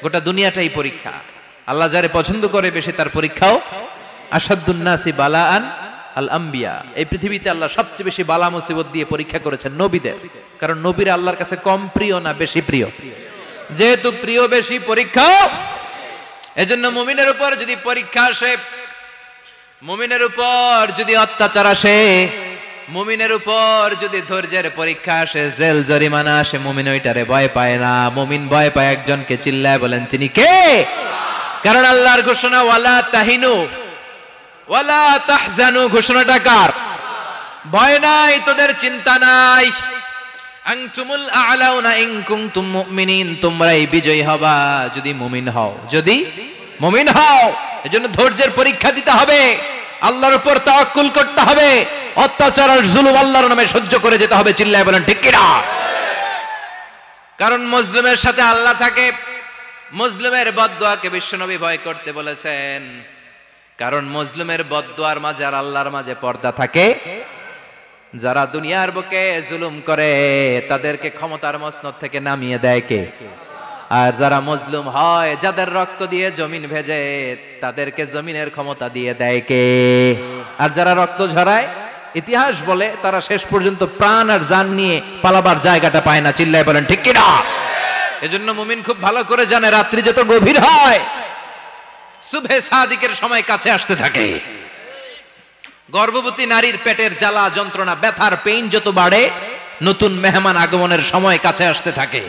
গোটা দুনিয়াটাই পরীক্ষা। আল্লাহ যারে পছন্দ করে বেশি তার পরীক্ষাও। আসাদুন নাসি বালাআন আল আম্বিয়া, এই পৃথিবীতে আল্লাহ সবচেয়ে বেশি বালা মুসিবত দিয়ে পরীক্ষা করেছেন নবীদের, কারণ নবীরা আল্লাহর কাছে কম প্রিয় না বেশি প্রিয়? যেহেতু প্রিয় বেশি, পরীক্ষাও। এজন্য মুমিনের উপর যদি পরীক্ষা আসে, মুমিনের উপর যদি অত্যাচার আসে, মুমিনের উপর যদি ধৈর্যের পরীক্ষা আসে, জেল জরিমানা আসে, মুমিন ওইটারে ভয় পায় না। মুমিন ভয় পায় একজনকে, চিল্লায় বলেন তিনি কে? কারণ আল্লাহর ঘোষণা ওয়ালা তাহিনু ওয়ালা তাহজানু, ঘোষণাটা কার? ভয় নাই, তোদের চিন্তা নাই। আনতুমুল আ'লাউনা ইন কুনতুম মুমিনিন, তোমরাই বিজয়ী হবা যদি মুমিন হও, যদি মুমিন হও। এজন্য ধৈর্যের পরীক্ষা দিতে হবে, আল্লাহর উপর তাওয়াক্কুল করতে হবে, অত্যাচার আর জুলুম আল্লাহর নামে সহ্য করে যেতে হবে। চিল্লায় বলেন ঠিক কি না? কারণ মুসলিমের সাথে আল্লাহ থাকে। মুসলিমের বদদুয়াকে বিশ্বনবী ভয় করতে বলেছেন, কারণ মুসলিমের বদদুয়ার মাঝে আর আল্লাহর মাঝে পর্দা থাকে। যারা দুনিয়ার বুকে জুলুম করে তাদেরকে ক্ষমতার মসনদ থেকে নামিয়ে দেয় কে? আর যারা মজলুম হয়, যাদের রক্ত দিয়ে জমিন ভেজে, তাদেরকে জমিনের ক্ষমতা দিয়ে দেয় কে? আর যারা রক্ত ঝরায়, ইতিহাস বলে তারা শেষ পর্যন্ত প্রাণ আর জান নিয়ে পালাবার জায়গাটা পায় না। চিল্লায় বলেন ঠিক কিনা? এজন্য মুমিন খুব ভালো করে জানে, রাত্রি যত গভীর হয়, সুবহে সাদিকের সময় কাছে আসতে থাকে। গর্ভবতী নারীর পেটের জ্বালা যন্ত্রণা, ব্যথার পেইন যত বাড়ে, নতুন মেহমান আগমনের সময় কাছে আসতে থাকে।